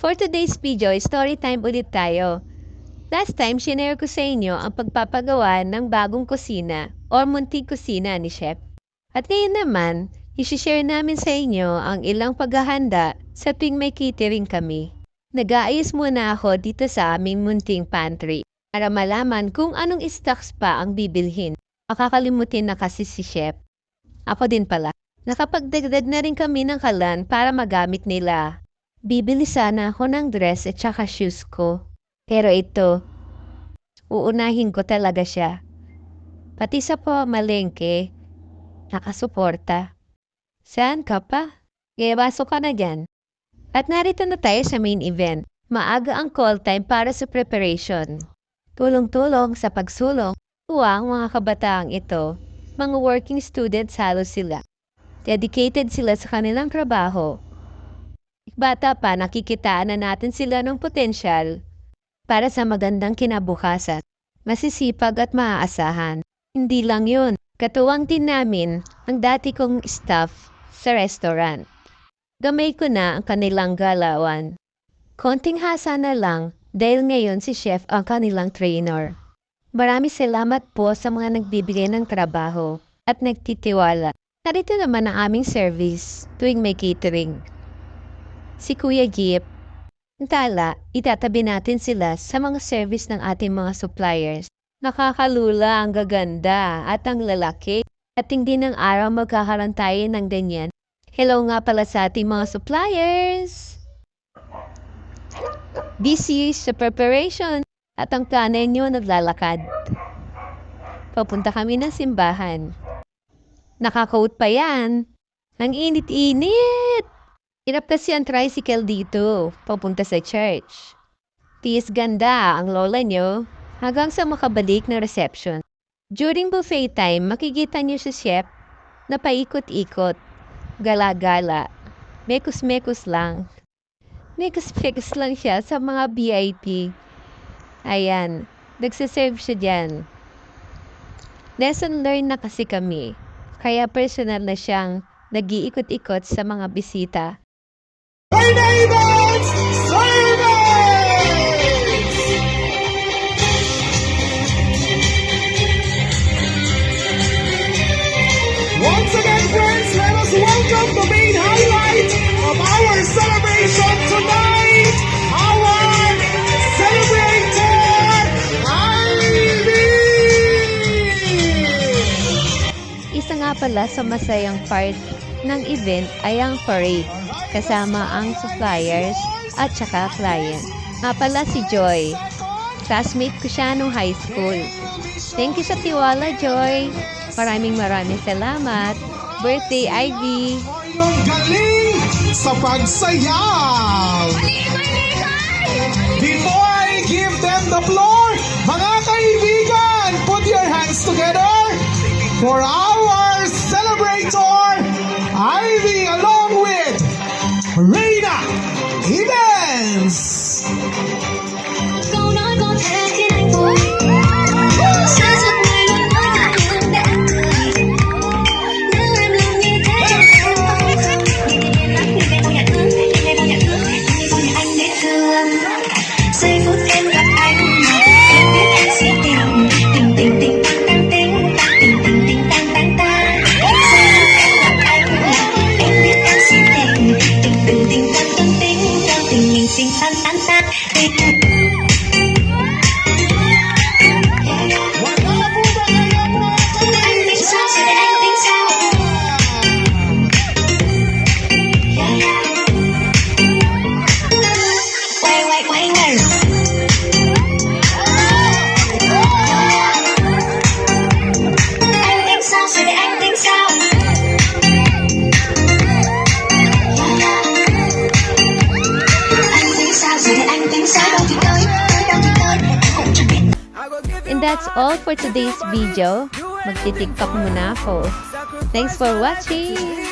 For today's video, story time ulit tayo. Last time, shinare ko sa inyo ang pagpapagawa ng bagong kusina or munting kusina ni Chef. At ngayon naman, isishare namin sa inyo ang ilang paghahanda sa tuwing may catering kami. Nag-aayos muna ako dito sa aming munting pantry para malaman kung anong stocks pa ang bibilhin. Makakalimutin na kasi si Chef. Ako din pala. Nakapagdagdag na rin kami ng kalan para magamit nila. Bibili sana ako ng dress at saka shoes ko. Pero ito, uunahin ko talaga siya. Pati sa pamalengke, nakasuporta. Saan ka pa? Kaya pasok ka na dyan. At narito na tayo sa main event. Maaga ang call time para sa preparation. Tulong-tulong sa pagsulong. Tuwang mga kabataang ito. Mga working students halos sila. Dedicated sila sa kanilang trabaho. Bata pa, nakikitaan na natin sila ng potensyal para sa magandang kinabukasan. Masisipag at maaasahan. Hindi lang yun. Katuwang din namin ang dati kong staff sa restaurant. Gamay ko na ang kanilang galawan. Konting hasa na lang dahil ngayon si Chef ang kanilang trainer. Maraming salamat po sa mga nagbibigay ng trabaho at nagtitiwala. Narito naman ang aming service tuwing may catering. Si Kuya Gip, tala, itatabi natin sila sa mga service ng ating mga suppliers. Nakakalula ang gaganda at ang lalaki. At hindi ng araw magkakaroon tayo ng ganyan. Hello nga pala sa ating mga suppliers! This is the preparation at ang kanay nyo naglalakad. Papunta kami ng simbahan. Nakakaut pa yan. Ang init-init! Hirap kasi ang tricycle dito, papunta sa church. Tiis ganda ang lola nyo hanggang sa makabalik na reception. During buffet time, makikita nyo si Chef na paikot-ikot, gala-gala, mekus-mekus lang. Mekus-mekus lang siya sa mga VIP. Ayan, nagsiserve siya dyan. Lesson learned na kasi kami. Kaya personal na siyang nag-iikot-ikot sa mga bisita. My neighbors, servants! Once again, friends, let us welcome the main highlight of our celebration tonight, our celebrator, Ivy! Isa nga pala sa masayang part ng event ay ang parade, kasama ang suppliers at saka client. Nga pala si Joy. Classmate ko siya nung high school. Thank you sa tiwala, Joy. Maraming salamat. Birthday, Ivy. Ang galing sa pagsayaw! Before I give them the floor, mga kaibigan, put your hands together for our celebrator, Ivy, along with Reina Evans. Giây phút em gặp anh mà em biết em sẽ tình tình tình tình tình tình tình tình tình tăng tăng tăng. Giây phút em gặp anh mà em biết em sẽ tình tình tình tình tăng tăng tình tăng tình mình tình tăng tăng tăng. Anh tính sao rồi để anh tính sao? Quay quay quay quay. And that's all for today's video. Magti-tiktok muna ako. Thanks for watching!